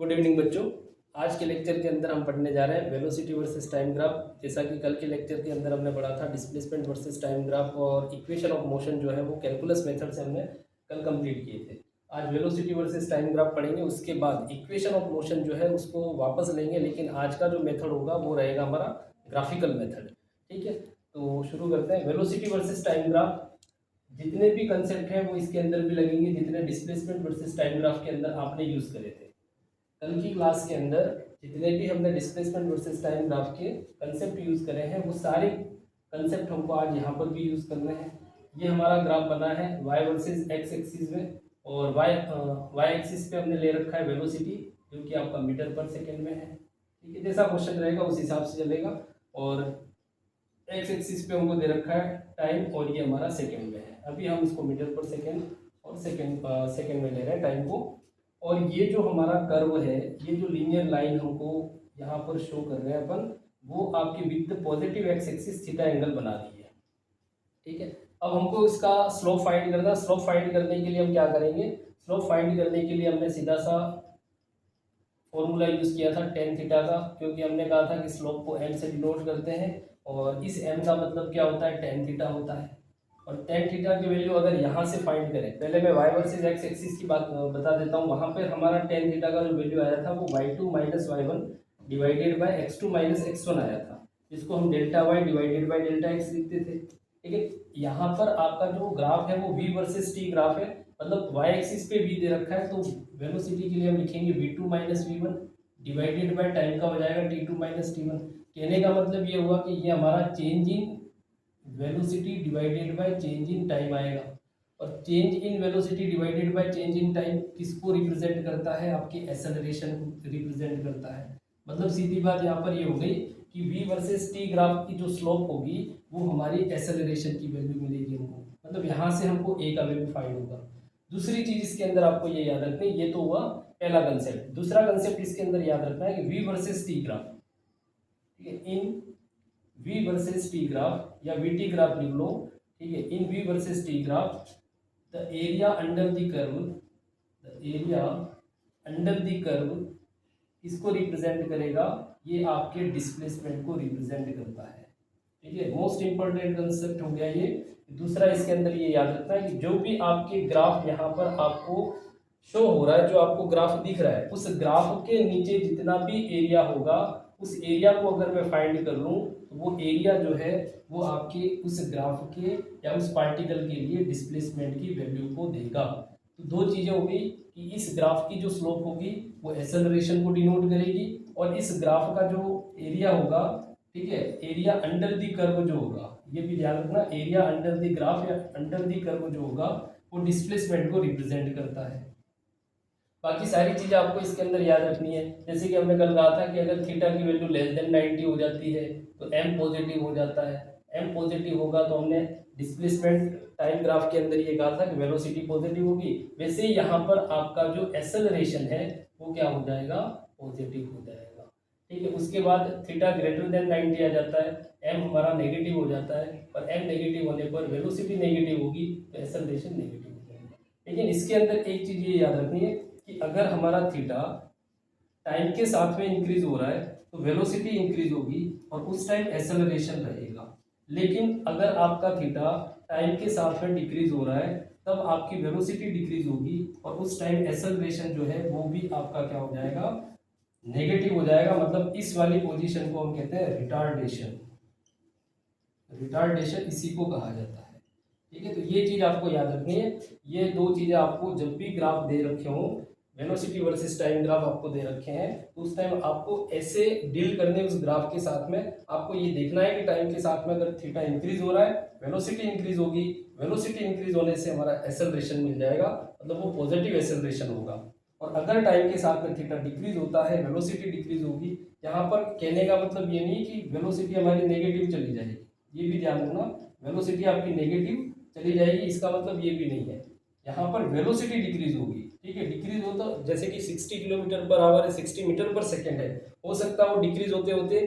Good evening बच्चों। आज के लेक्चर के अंदर हम पढ़ने जा रहे हैं वेलोसिटी वर्सेस टाइम ग्राफ। जैसा कि कल के लेक्चर के अंदर हमने पढ़ा था डिस्प्लेसमेंट वर्सेस टाइम ग्राफ और इक्वेशन ऑफ मोशन जो है वो कैलकुलस मेथड से हमने कल कंप्लीट किए थे। आज वेलोसिटी वर्सेस टाइम ग्राफ पढ़ेंगे, उसके बाद इक्वेशन ऑफ मोशन जो है उसको वापस लेंगे, लेकिन आज का जो मेथड होगा वो रहेगा हमारा ग्राफिकल मेथड। ठीक है, तो शुरू करते हैं। वेलोसिटी वर्सेस टाइम ग्राफ जितने भी कंसेप्ट हैं वो इसके अंदर भी लगेंगे, जितने डिस्प्लेसमेंट वर्सेस टाइम ग्राफ के अंदर आपने यूज़ करे थे कल की क्लास के अंदर। जितने भी हमने डिस्प्लेसमेंट वर्सेस टाइम ग्राफ के कंसेप्ट यूज़ करे हैं वो सारे कंसेप्ट हमको आज यहाँ पर भी यूज़ करने हैं। ये हमारा ग्राफ बना है वाई वर्सेस एक्स एक्सिस में, और वाई एक्सिस पे हमने ले रखा है वेलोसिटी जो कि आपका मीटर पर सेकेंड में है। ठीक है, जैसा क्वेश्चन रहेगा उस हिसाब से चलेगा। और एक्स एक्सिस पे हमको दे रखा है टाइम और ये हमारा सेकेंड में है। अभी हम इसको मीटर पर सेकेंड और सेकेंड में ले रहे हैं टाइम को। और ये जो हमारा कर्व है, ये जो लीनियर लाइन हमको यहाँ पर शो कर रहे हैं अपन, वो आपके with positive x axis theta angle बना रही है। ठीक है, अब हमको इसका स्लोप फाइंड करना। स्लोप फाइंड करने के लिए हम क्या करेंगे? स्लोप फाइंड करने के लिए हमने सीधा सा फॉर्मूला यूज़ किया था टेन थीटा का, क्योंकि हमने कहा था कि स्लोप को एम से डिनोट करते हैं और इस एम का मतलब क्या होता है? टेन थीटा होता है। और टेन थीटा की वैल्यू अगर यहाँ से फाइंड करें, पहले मैं वाई वर्सेज एक्स एक्सिस की बात बता देता हूँ। वहाँ पर हमारा टेन थीटा का जो वैल्यू आया था वो y2 minus y1 divided by x2 minus x1 आया था, जिसको हम delta Y divided by delta X लिखते थे। ठीक है, यहाँ पर आपका जो ग्राफ है वो v वर्सेस t ग्राफ है, मतलब y एक्सिस पे v दे रखा है, तो वेलोसिटी के लिए हम लिखेंगे v2 minus v1 divided by time का हो जाएगा t2 माइनस t1। कहने का मतलब ये हुआ कि ये हमारा change in velocity divided by change in time आएगा। और change in velocity divided by change in time किसको रिप्रेजेंट करता है? आपके एक्सेलरेशन को रिप्रेजेंट करता है। मतलब सीधी बात यहाँ पर ये हो गई कि v वर्सेस t ग्राफ की जो स्लोप होगी वो हमारी एक्सेलरेशन की वैल्यू मिलेगी हमको, मतलब यहाँ से हमको a का वैल्यू फाइंड होगा। दूसरी चीज इसके अंदर आपको ये याद रखनी, ये तो हुआ पहला कंसेप्ट। दूसरा कंसेप्ट इसके अंदर याद रखना है कि v वर्सेस t ग्राफ, ठीक है, इन v वर्सेस t ग्राफ या vt ग्राफ लिख लो। ठीक है, इन v versus t graph the area under the curve, the area under the curve इसको रिप्रेजेंट करेगा, ये आपके डिस्प्लेसमेंट को रिप्रेजेंट करता है। ठीक है, मोस्ट इंपॉर्टेंट कंसेप्ट हो गया ये। दूसरा इसके अंदर ये याद रखना है कि जो भी आपके ग्राफ यहाँ पर आपको शो हो रहा है, जो आपको ग्राफ दिख रहा है, उस ग्राफ के नीचे जितना भी एरिया होगा उस एरिया को अगर मैं फाइंड कर लूँ तो वो एरिया जो है वो आपके उस ग्राफ के या उस पार्टिकल के लिए डिस्प्लेसमेंट की वैल्यू को देगा। तो दो चीज़ें हो गई कि इस ग्राफ की जो स्लोप होगी वो एक्सेलरेशन को डिनोट करेगी, और इस ग्राफ का जो एरिया होगा, ठीक है, एरिया अंडर द कर्व जो होगा, ये भी ध्यान रखना, एरिया अंडर द ग्राफ या अंडर द कर्व जो होगा वो डिस्प्लेसमेंट को रिप्रेजेंट करता है। बाकी सारी चीज़ें आपको इसके अंदर याद रखनी है। जैसे कि हमने कल कहा था कि अगर थीटा की वैल्यू लेस देन 90 हो जाती है तो एम पॉजिटिव हो जाता है। एम पॉजिटिव होगा तो हमने डिस्प्लेसमेंट टाइम ग्राफ के अंदर ये कहा था कि वेलोसिटी पॉजिटिव होगी। वैसे ही यहाँ पर आपका जो एक्सेलरेशन है वो क्या हो जाएगा? पॉजिटिव हो जाएगा। ठीक है, उसके बाद थीटा ग्रेटर देन 90 आ जाता है, एम हमारा नेगेटिव हो जाता है, और एम नेगेटिव होने पर वेलोसिटी नेगेटिव होगी तो एक्सेलरेशन नेगेटिव हो जाएगा। लेकिन इसके अंदर एक चीज़ ये याद रखनी है कि अगर हमारा थीटा टाइम के साथ में इंक्रीज हो रहा है तो वेलोसिटी इंक्रीज होगी और उस टाइम एक्सेलरेशन रहेगा। लेकिन अगर आपका थीटा टाइम के साथ में डिक्रीज हो रहा है तब आपकी वेलोसिटी डिक्रीज होगी और उस टाइम एक्सेलरेशन जो है वो भी आपका क्या हो जाएगा? नेगेटिव हो जाएगा। मतलब इस वाली पोजीशन को हम कहते हैं रिटार्डेशन। रिटार्डेशन इसी को कहा जाता है। ठीक है, तो ये चीज़ आपको याद रखनी है। ये दो चीज़ें आपको जब भी ग्राफ दे रखे हों, वेलोसिटी वर्सेस टाइम ग्राफ आपको दे रखे हैं, तो उस टाइम आपको ऐसे डील करने उस ग्राफ के साथ में। आपको ये देखना है कि टाइम के साथ में अगर थीटा इंक्रीज हो रहा है वेलोसिटी इंक्रीज होगी, वेलोसिटी इंक्रीज होने से हमारा एक्सेलरेशन मिल जाएगा, मतलब वो पॉजिटिव एक्सेलरेशन होगा। और अगर टाइम के साथ में थीटा डिक्रीज होता है वेलोसिटी डिक्रीज होगी। यहाँ पर कहने का मतलब ये नहीं कि वेलोसिटी हमारी नेगेटिव चली जाएगी, ये भी ध्यान रखना, वेलोसिटी आपकी नेगेटिव चली जाएगी इसका मतलब ये भी नहीं है। यहाँ पर वेलोसिटी डिक्रीज होगी, ठीक है। डिक्रीज होता जैसे कि 60 किलोमीटर पर आवर है, 60 मीटर पर सेकेंड है, हो सकता है वो डिक्रीज होते होते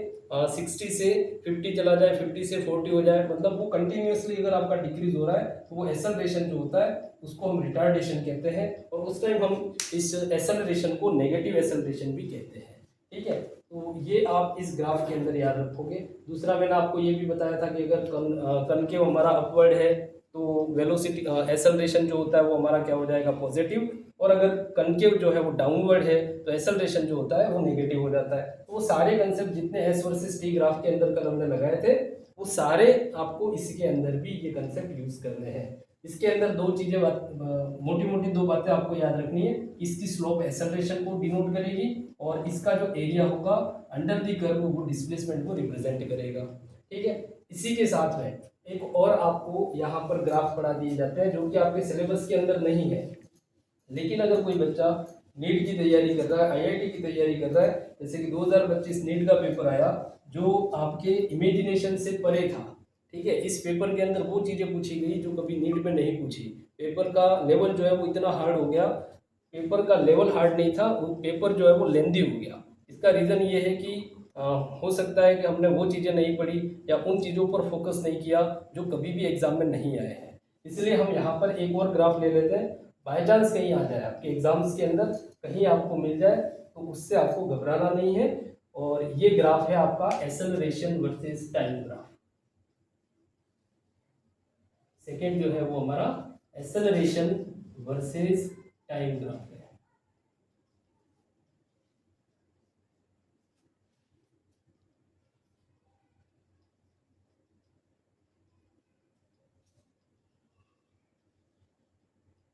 60 से 50 चला जाए, 50 से 40 हो जाए, मतलब वो कंटिन्यूअसली अगर आपका डिक्रीज हो रहा है तो वो एक्सेलरेशन जो होता है उसको हम रिटार्डेशन कहते हैं, और उस टाइम हम इस एक्सेलरेशन को नेगेटिव एक्सेलरेशन भी कहते हैं, ठीक है। तो ये आप इस ग्राफ के अंदर याद रखोगे। दूसरा मैंने आपको ये भी बताया था कि अगर कनकेव हमारा अपवर्ड है तो वेलोसिटी एक्सेलरेशन जो होता है वो हमारा क्या हो जाएगा, पॉजिटिव, और अगर कनकेव जो है वो डाउनवर्ड है तो एक्सेलरेशन जो होता है वो नेगेटिव हो जाता है। तो वो सारे कंसेप्ट जितने एस वर्सेस टी ग्राफ के अंदर कल हमने लगाए थे वो सारे आपको इसके अंदर भी ये कंसेप्ट यूज करने हैं। इसके अंदर दो चीजें मोटी मोटी दो बातें आपको याद रखनी है। इसकी स्लोप एक्सेलरेशन को डिनोट करेगी और इसका जो एरिया होगा अंडर द कर्व वो डिस्प्लेसमेंट को रिप्रेजेंट करेगा, ठीक है। इसी के साथ में एक और आपको यहाँ पर ग्राफ पढ़ा दिए जाते हैं जो कि आपके सिलेबस के अंदर नहीं है, लेकिन अगर कोई बच्चा नीट की तैयारी कर रहा है, आईआईटी की तैयारी कर रहा है, जैसे कि 2025 नीट का पेपर आया जो आपके इमेजिनेशन से परे था, ठीक है। इस पेपर के अंदर वो चीजें पूछी गई जो कभी नीट में नहीं पूछी। पेपर का लेवल जो है वो इतना हार्ड हो गया, पेपर का लेवल हार्ड नहीं था, वो पेपर जो है वो लेंदी हो गया। इसका रीज़न ये है कि हो सकता है कि हमने वो चीज़ें नहीं पढ़ी या उन चीज़ों पर फोकस नहीं किया जो कभी भी एग्जाम में नहीं आए हैं। इसलिए हम यहाँ पर एक और ग्राफ ले लेते हैं, बाई चांस कहीं आ जाए आपके एग्जाम्स के अंदर, कहीं आपको मिल जाए तो उससे आपको घबराना नहीं है। और ये ग्राफ है आपका acceleration versus time graph. Second जो है वो हमारा एक्सेलरेशन वर्सेस टाइम ग्राफ है।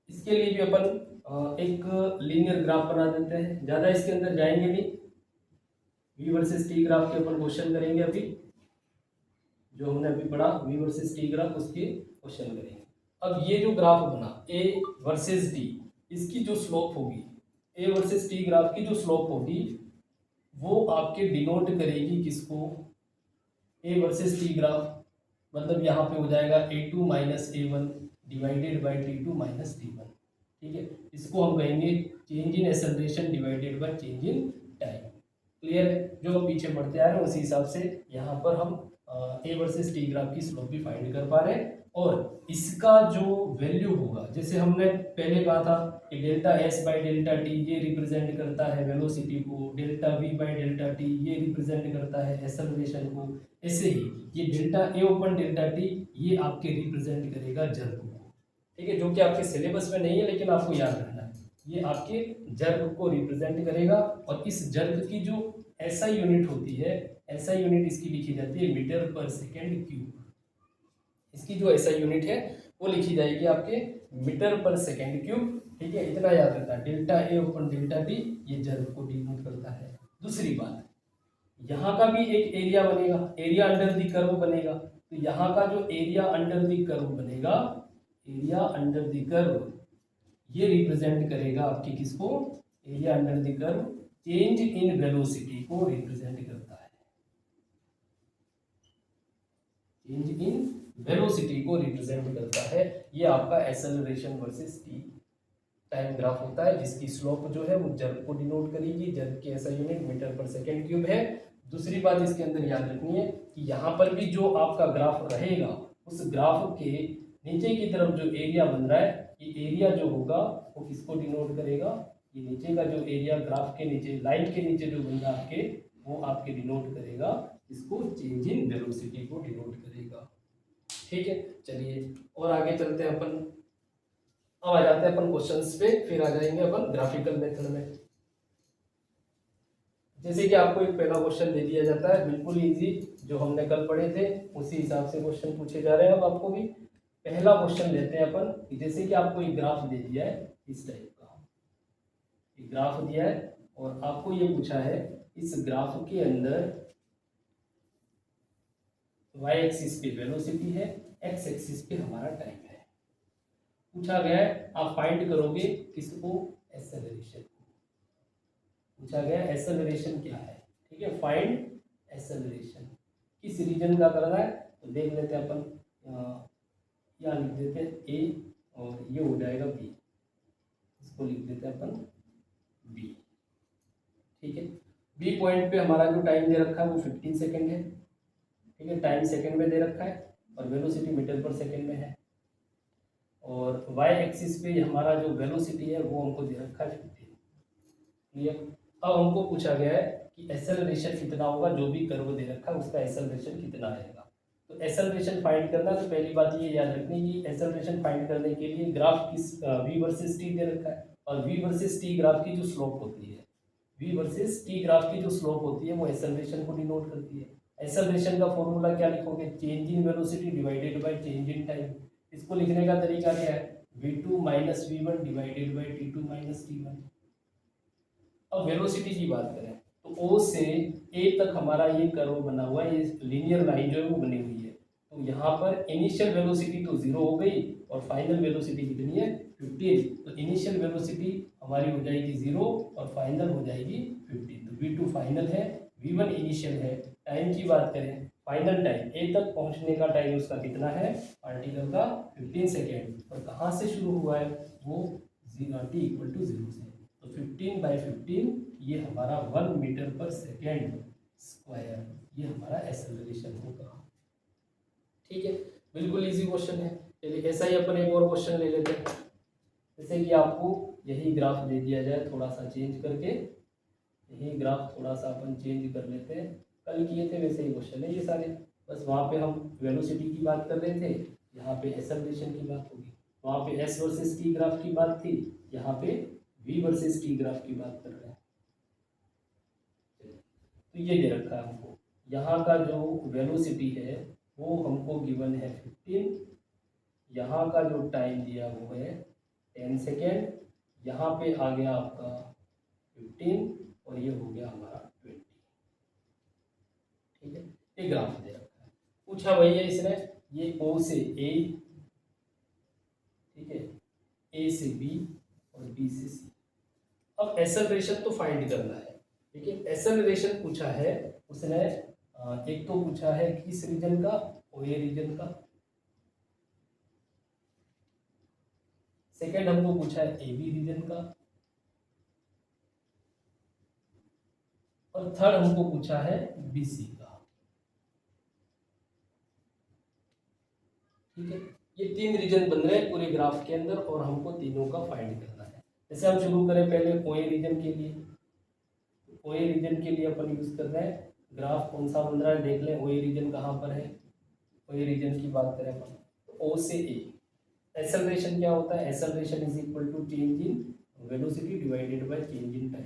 इसके लिए भी अपन एक लीनियर ग्राफ बना देते हैं, ज़्यादा इसके अंदर जाएंगे नहीं। वी वर्सेस टी ग्राफ के अपन क्वेश्चन करेंगे अभी, जो हमने अभी पढ़ा वी वर्सेस टी ग्राफ उसके क्वेश्चन करेंगे। अब ये जो ग्राफ बना ए वर्सेस टी, इसकी जो स्लोप होगी, ए वर्सेस टी ग्राफ की जो स्लोप होगी वो आपके डिनोट करेगी किसको, ए वर्सेस टी ग्राफ, मतलब यहाँ पे हो जाएगा A2 minus A1 divided by T2 minus T1, ठीक है। इसको हम कहेंगे change in acceleration divided by change in time. Clear है, जो हम पीछे बढ़ते आ रहे हैं उसी हिसाब से यहाँ पर हम ए वर्सेस टी ग्राफ की स्लोप भी फाइंड कर पा रहे हैं। और इसका जो वैल्यू होगा, जैसे हमने पहले कहा था कि delta S by delta T ये रिप्रेजेंट करता है वेलोसिटी को, delta we by delta T ये रिप्रेजेंट करता है एक्सेलरेशन को, ऐसे ही ये delta A open delta T ये आपके रिप्रेजेंट करेगा जर्क को, ठीक है, जो कि आपके सिलेबस में नहीं है लेकिन आपको याद रखना है, ये आपके जर्क को रिप्रेजेंट करेगा। और इस जर्क की जो एसआई यूनिट होती है, एसआई यूनिट इसकी लिखी जाती है मीटर पर सेकेंड क्यूब। इसकी जो एसआई यूनिट है वो लिखी जाएगी आपके मीटर पर सेकेंड क्यूब, ठीक है। इतना याद रखना है, delta A open delta T ये जर्क को डिनोट करता है। दूसरी बात, यहाँ का भी एक एरिया बनेगा, एरिया अंडर दी कर्व बनेगा, तो यहाँ का जो एरिया अंडर दी कर्व बनेगा, एरिया अंडर दी कर्व ये रिप्रेजेंट करेगा आपकी किसको, area under the curve change in velocity को रिप्रेजेंट करता है, चेंज इन वेलोसिटी को रिप्रेजेंट करता है। ये आपका acceleration versus T time graph होता है, जिसकी स्लोप जो है वो जर्क को डिनोट करेगी, जर्क की ऐसा यूनिट मीटर पर सेकेंड क्यूब है। दूसरी बात इसके अंदर याद रखनी है कि यहाँ पर भी जो आपका ग्राफ रहेगा उस ग्राफ के नीचे की तरफ जो एरिया बन रहा है, ये एरिया जो होगा वो किसको डिनोट करेगा, ये नीचे का जो एरिया ग्राफ के नीचे लाइन के नीचे जो बन रहा है आपके, वो आपके डिनोट करेगा इसको चेंज इन वेलोसिटी को डिनोट करेगा, ठीक है। चलिए और आगे चलते हैं अपन, अब आ जाते हैं अपन क्वेश्चंस पे, फिर आ जाएंगे अपन ग्राफिकल मेथड में। जैसे कि आपको एक पहला क्वेश्चन दे दिया जाता है बिल्कुल इजी, जो हमने कल पढ़े थे उसी हिसाब से क्वेश्चन पूछे जा रहे हैं। अब आपको भी पहला क्वेश्चन लेते हैं अपन, जैसे कि आपको एक ग्राफ दे दिया है इस टाइप का, एक ग्राफ दिया है और आपको ये पूछा है इस ग्राफ के अंदर y एक्सिस पे वेलोसिटी है, x एक्सिस पे हमारा टाइम है। पूछा गया है आप फाइंड करोगे किसको, एक्सेलरेशन। पूछा गया एक्सेलरेशन क्या है, ठीक है, फाइंड एक्सेलरेशन। किस रीजन का करना है तो देख लेते हैं अपन, यहाँ लिख देते हैं ए और ये हो जाएगा b, इसको लिख देते हैं अपन b। ठीक है, b पॉइंट पे हमारा जो टाइम दे रखा है वो 15 सेकेंड है। ठीक है, टाइम सेकेंड में दे रखा है और वेलोसिटी मीटर पर सेकेंड में है। और y एक्सिस पे हमारा जो वेलोसिटी है वो हमको दे रखा है 15। क्लियर। अब हमको पूछा गया है कि एक्सेलरेशन कितना होगा, जो भी कर्व दे रखा है उसका एक्सेलरेशन कितना आएगा। तो एक्सेलरेशन फाइंड करना, तो पहली बात ये याद रखनी कि एक्सेलरेशन फाइंड करने के लिए ग्राफ किस v वर्सेस t दे रखा है, और v वर्सेस t ग्राफ की जो स्लोप होती है, v वर्सेस t ग्राफ की जो स्लोप होती है वो एक्सेलरेशन को डिनोट करती है। एक्सेलरेशन का फॉर्मूला क्या लिखोगे, change in velocity divided by change in time. इसको लिखने का तरीका क्या है, v2 minus v1 divided by t2 minus t1। अब वेलोसिटी की बात करें तो O से A तक हमारा ये कर्व बना हुआ है, ये लीनियर लाइन जो है वो बनी हुई है। तो यहाँ पर इनिशियल वेलोसिटी तो 0 हो गई और फाइनल वेलोसिटी कितनी है 15। तो इनिशियल वेलोसिटी हमारी हो जाएगी 0 और फाइनल हो जाएगी 15। तो v2 फाइनल है, v1 इनिशियल है। टाइम की बात करें, फाइनल टाइम A तक पहुँचने का टाइम उसका कितना है, पार्टिकल का 15 सेकेंड। और कहाँ से शुरू हुआ है वो t इक्वल टू 0 से। तो 15/15 ये हमारा 1 मीटर पर सेकेंड स्क्वायर, ये हमारा एक्सेलरेशन होगा। ठीक है, बिल्कुल इजी क्वेश्चन है। चलिए ऐसा ही अपन एक और क्वेश्चन ले लेते हैं। जैसे कि आपको यही ग्राफ दे दिया जाए, थोड़ा सा चेंज करके यही ग्राफ थोड़ा सा अपन चेंज कर लेते हैं। कल किए थे वैसे ही क्वेश्चन है ये सारे, बस वहाँ पे हम वेलोसिटी की बात कर रहे थे, यहाँ पे एक्सेलरेशन की बात होगी। वहाँ पे एस वर्सेस टी ग्राफ की बात थी, यहाँ पे v वर्सेस t ग्राफ की बात कर रहे हैं। तो ये दे रखा है हमको, यहाँ का जो वेलोसिटी है वो हमको गिवन है 15, यहाँ का जो टाइम दिया वो है 10 सेकेंड, यहाँ पे आ गया आपका 15 और ये हो गया हमारा 20। ठीक है, ये ग्राफ दे रखा है, पूछा वही है इसने, ये O से A, ठीक है, A से B और B से C। अब एक्सेलरेशन तो फाइंड करना है, लेकिन एक्सेलरेशन पूछा है उसने एक तो पूछा है किस रीजन का, ओए रीजन का। सेकंड हमको पूछा है एबी रीजन का, और थर्ड हमको पूछा है बीसी का। ठीक है, ये 3 रीजन बन रहे हैं पूरे ग्राफ के अंदर और हमको तीनों का फाइंड करना है। जैसे हम शुरू करें पहले ओए रीजन के लिए। ओए रीजन के लिए अपन यूज कर रहे हैं, ग्राफ कौन सा बन रहा है देख लें, ओए रीजन कहाँ पर है। ओए रीजन की बात करें अपन तो ओ से ए, एक्सेलरेशन क्या होता है, acceleration is equal to change in velocity divided by change in time.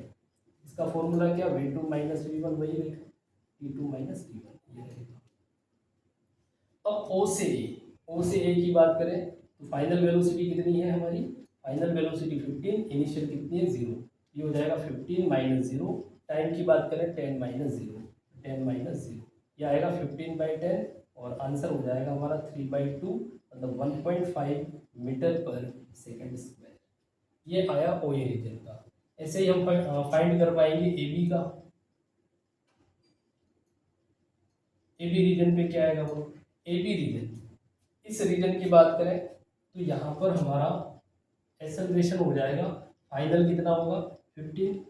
इसका फॉर्मूला क्या, v2 माइनस v1 वही रहेगा, t2 माइनस t1 ये रहेगा। अब ओ से ए की बात करें तो फाइनल वेलोसिटी कितनी है हमारी, फाइनल वेलोसिटी 15, इनिशियल कितनी है 0, ये हो जाएगा 15 माइनस 0। टाइम की बात करें 10 माइनस 0, 10 माइनस 0 ये आएगा 15/10 और आंसर हो जाएगा हमारा 3/2 मतलब 1.5 मीटर पर सेकेंड स्क्वायर। ये आया ओ ए रीजन का। ऐसे ही हम फाइंड कर पाएंगे ए बी का। ए बी रीजन पे क्या आएगा वो, ए बी रीजन, इस रीजन की बात करें तो यहाँ पर हमारा एक्सेलरेशन हो जाएगा, फाइनल कितना होगा 15,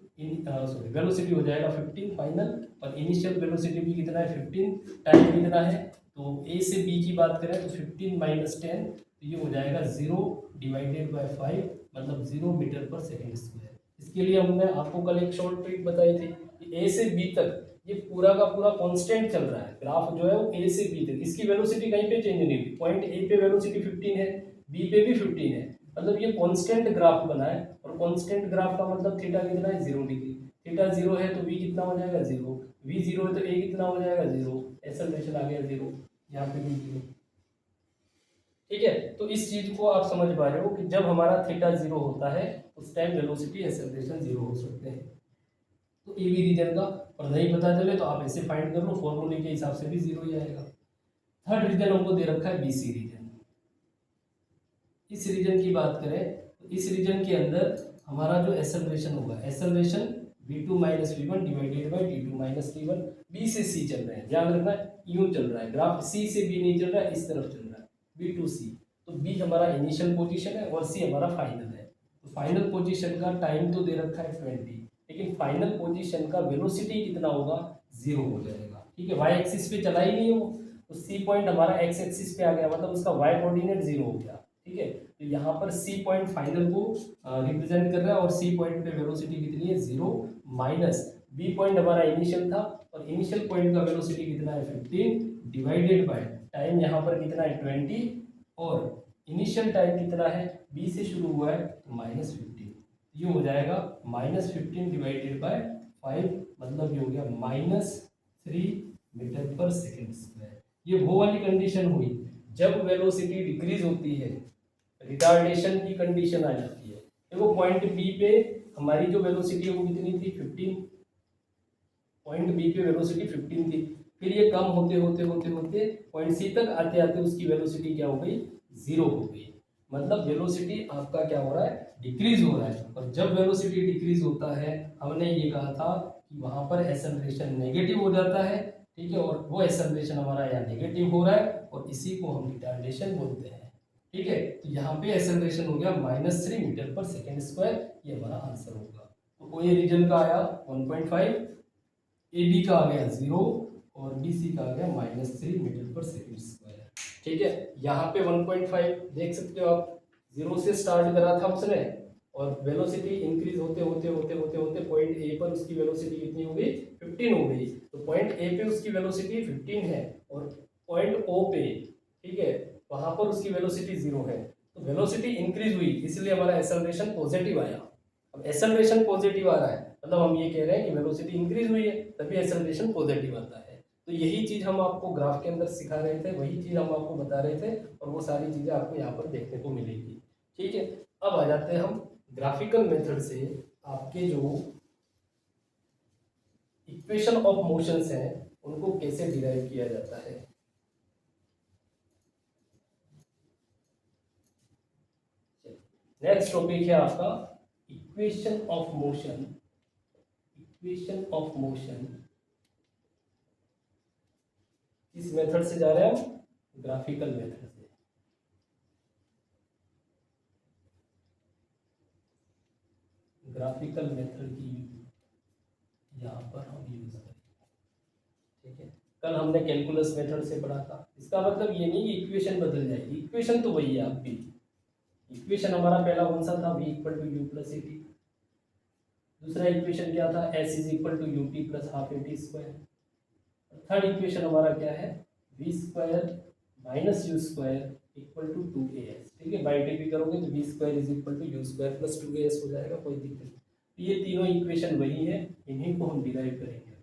सॉरी वेलोसिटी हो जाएगा 15 फाइनल, और इनिशियल वेलोसिटी भी कितना है 15, टाइम कितना है, तो ए से बी की बात करें तो 15 माइनस 10 तो ये हो जाएगा 0 डिवाइडेड बाय 5 मतलब 0 मीटर पर सेकेंड स्क्वायर। इसके लिए हमने आपको कल एक शॉर्ट ट्रिक बताई थी कि ए से बी तक ये पूरा का पूरा कांस्टेंट चल रहा है, ग्राफ जो है वो ए से बी तक, इसकी वेलोसिटी कहीं पे चेंज नहीं हुई। पॉइंट ए पे वेलोसिटी 15 है, बी पे भी 15 है, मतलब ये कांस्टेंट ग्राफ बना है। और कांस्टेंट ग्राफ का मतलब थीटा कितना है 0 डिग्री, थीटा 0 है तो v कितना हो जाएगा 0, v 0 है तो a कितना हो जाएगा 0, एक्सेलरेशन आ गया 0, यहाँ पे भी 0। ठीक है, तो इस चीज को आप समझ पा रहे हो कि जब हमारा थीटा 0 होता है उस टाइम वेलोसिटी एक्सेलरेशन 0 हो सकते हैं। तो ए बी रीजन का, और नहीं पता चले तो आप ऐसे फाइंड कर लो, फॉर्मूले के हिसाब से भी 0 ही आएगा। थर्ड रीजन हमको दे रखा है बीसी रीजन। इस रीजन की बात करें तो इस रीजन के अंदर हमारा जो एक्सेलरेशन होगा, acceleration v2 minus v1 divided by t2 minus t1। b से c चल रहे हैं, ध्यान रखना यूं चल रहा है ग्राफ, c से b नहीं चल रहा है, इस तरफ चल रहा है v2 c। तो बी हमारा इनिशियल पोजीशन है और सी हमारा फाइनल है। तो फाइनल पोजीशन का टाइम तो दे रखा है 20, लेकिन फाइनल पोजीशन का वेलोसिटी कितना होगा, 0 हो जाएगा। ठीक है, वाई एक्सिस पे चला ही नहीं हो, तो सी पॉइंट हमारा एक्स एक्सिस पे आ गया, मतलब उसका वाई कोऑर्डिनेट 0 हो गया। ठीक है, तो यहाँ पर सी पॉइंट फाइनल को रिप्रेजेंट कर रहा है और सी पॉइंट पे वेलोसिटी कितनी है, 0 माइनस बी पॉइंट हमारा इनिशियल था और इनिशियल पॉइंट का वेलोसिटी कितना है 15 डिवाइडेड बाय टाइम यहाँ पर कितना है 20 और इनिशियल टाइम कितना है, बी से शुरू हुआ है तो -15, ये हो जाएगा -15 डिवाइडेड बाय 5, मतलब ये हो गया -3 मीटर पर सेकेंड स्क्वायर। ये वो वाली कंडीशन हुई जब वेलोसिटी डिक्रीज होती है, रिटार्डेशन की कंडीशन आ जाती है। देखो पॉइंट बी पे हमारी जो वेलोसिटी है वो कितनी थी, 15, पॉइंट बी पे वेलोसिटी 15 थी, फिर ये कम होते होते होते होते पॉइंट सी तक आते आते उसकी वेलोसिटी क्या हो गई, 0 हो गई। मतलब वेलोसिटी आपका क्या हो रहा है, डिक्रीज हो रहा है। और जब वेलोसिटी डिक्रीज होता है, हमने ये कहा था कि वहां पर एक्सेलरेशन नेगेटिव हो जाता है। ठीक है, और वो एक्सेलरेशन हमारा यहाँ नेगेटिव हो रहा है और इसी को हम रिटार्डेशन बोलते हैं। ठीक है, तो यहाँ पे एक्सेलरेशन हो गया -3 मीटर पर सेकेंड स्क्वायर, ये हमारा आंसर होगा। तो ओ ए रीजन का आया 1.5, ए बी का आ गया 0 और बी सी का आ गया -3 मीटर पर सेकेंड स्क्वायर। ठीक है, यहाँ पे 1.5 देख सकते हो आप, 0 से स्टार्ट करा था उसने और वेलोसिटी इंक्रीज होते होते होते होते होते पॉइंट ए पर उसकी वेलोसिटी कितनी हो गई, 15 हो गई। तो पॉइंट ए पे उसकी वेलोसिटी 15 है और पॉइंट ओ पे, ठीक है, वहां पर उसकी वेलोसिटी 0 है। तो वेलोसिटी इंक्रीज हुई, इसलिए हमारा एक्सेलरेशन पॉजिटिव आया। अब एक्सेलरेशन पॉजिटिव आ रहा है, मतलब हम ये कह रहे हैं कि वेलोसिटी इंक्रीज हुई है, तभी एक्सेलरेशन पॉजिटिव आता है। तो यही चीज हम आपको ग्राफ के अंदर सिखा रहे थे, वही चीज हम आपको बता रहे थे और वो सारी चीजें आपको यहाँ पर देखने को मिलेगी। ठीक है, अब आ जाते हैं हम ग्राफिकल मेथड से आपके जो इक्वेशन ऑफ मोशंस हैं उनको कैसे डिराइव किया जाता है। नेक्स्ट टॉपिक है आपका equation of motion. Equation of motion किस मेथड से जा रहे हैं हम, ग्राफिकल मेथड से। ग्राफिकल मेथड की यहाँ पर हम यूज करेंगे। ठीक है, कल हमने कैलकुलस मेथड से पढ़ा था। इसका मतलब ये नहीं कि इक्वेशन बदल जाएगी, इक्वेशन तो वही है आपकी। इक्वेशन हमारा पहला कौन सा था, v equal to u plus a t. दूसरा इक्वेशन क्या था, s is equal to u t plus half a t square. Third equation हमारा क्या है, v square minus u square equal to 2as। ठीक है, बाई डी करोगे तो v square is equal to u square plus 2as हो जाएगा, कोई दिक्कत नहीं। तो ये तीनों इक्वेशन वही है, इन्हीं को हम डिराइव करेंगे।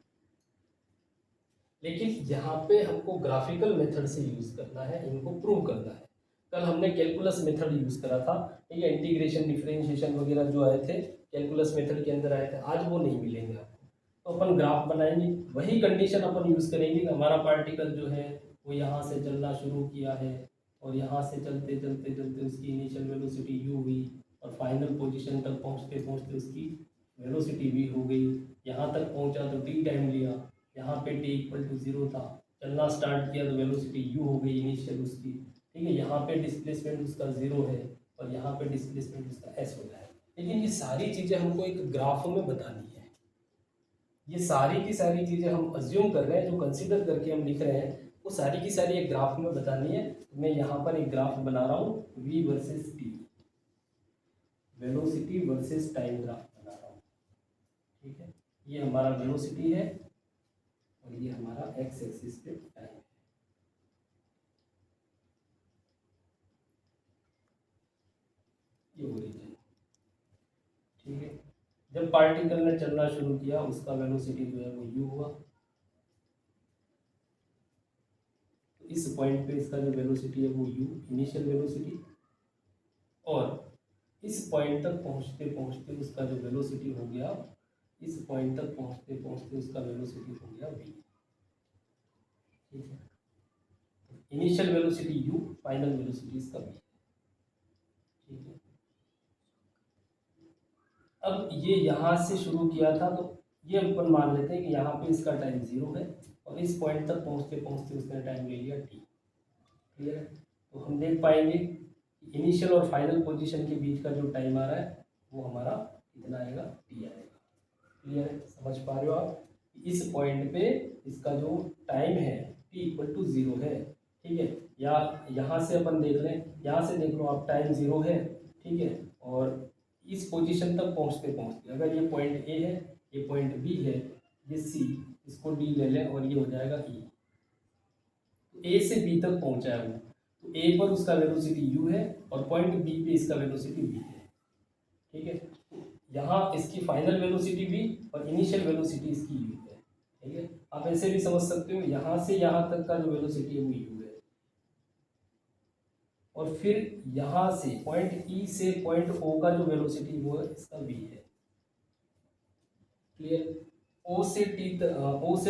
लेकिन यहाँ पे हमको ग्राफिकल मेथड से यूज करना है, इनको प्रूव करना है। कल हमने कैलकुलस मेथड यूज करा था, ठीक है, इंटीग्रेशन डिफरेंशिएशन वगैरह जो आए थे कैलकुलस मेथड के अंदर आए थे, आज वो नहीं मिलेंगे आपको। तो अपन ग्राफ बनाएंगे, वही कंडीशन अपन यूज करेंगे। हमारा पार्टिकल जो है वो यहाँ से चलना शुरू किया है और यहाँ से चलते चलते चलते उसकी इनिशियल वेलोसिटी u हुई और फाइनल पोजीशन तक पहुँचते पहुँचते उसकी वेलोसिटी v हो गई। यहाँ तक पहुँचा तो t टाइम लिया, यहाँ पे t इक्वल टू 0 था, चलना स्टार्ट किया तो वेलोसिटी u हो गई इनिशियल उसकी। ठीक है, यहाँ पे डिस्प्लेसमेंट उसका 0 है और यहाँ पे डिस्प्लेसमेंट उसका s हो जाएगा। लेकिन ये सारी चीज़ें हमको एक ग्राफ में बतानी है। ये सारी की सारी चीज़ें हम अज्यूम कर रहे हैं, जो कंसिडर करके हम लिख रहे हैं वो सारी की सारी एक ग्राफ में बतानी है। तो मैं यहाँ पर एक ग्राफ बना रहा हूँ, v versus t, velocity versus time graph बना रहा हूँ। ठीक है, ये हमारा वेलोसिटी है और ये हमारा एक्स एक्सिस पे टाइम है। ये ओरिजिन। ठीक है, जब पार्टिकल ने चलना शुरू किया उसका वेलोसिटी जो है वो u हुआ। तो इस पॉइंट पे इसका जो वेलोसिटी है वो u इनिशियल वेलोसिटी, और इस पॉइंट तक पहुंचते पहुंचते उसका जो वेलोसिटी हो गया, इस पॉइंट तक पहुंचते पहुंचते उसका वेलोसिटी हो गया v। ठीक है, initial velocity u, final velocity इसका v। ठीक है, अब ये यहाँ से शुरू किया था तो ये अपन मान लेते हैं कि यहाँ पे इसका टाइम 0 है और इस पॉइंट तक पहुँचते पहुँचते उसने टाइम ले लिया t। क्लियर है, तो हम देख पाएंगे इनिशियल और फाइनल पोजीशन के बीच का जो टाइम आ रहा है वो हमारा कितना आएगा, टी आएगा। क्लियर है, समझ पा रहे हो आप? इस पॉइंट पे इसका जो टाइम है टी इक्वल टू 0 है, ठीक है। या यहाँ से अपन देख लें, यहाँ से देख लो आप, टाइम 0 है, ठीक है। और इस पोजीशन तक पहुँचते पहुँचते अगर ये पॉइंट ए है, ये पॉइंट बी है, ये सी, इसको डी ले लें और ये हो जाएगा ई। तो ए से बी तक पहुँचा है वो, तो ए पर उसका वेलोसिटी यू है और पॉइंट बी पे इसका वेलोसिटी वी है, ठीक है। यहाँ इसकी फाइनल वेलोसिटी वी और इनिशियल वेलोसिटी इसकी यू है, ठीक है। आप ऐसे भी समझ सकते हो, यहाँ से यहाँ तक का जो वेलोसिटी है वो यू है, और फिर यहाँ से पॉइंट ई से पॉइंट ओ का जो वेलोसिटी वो है इसका वी है। क्लियर? ओ से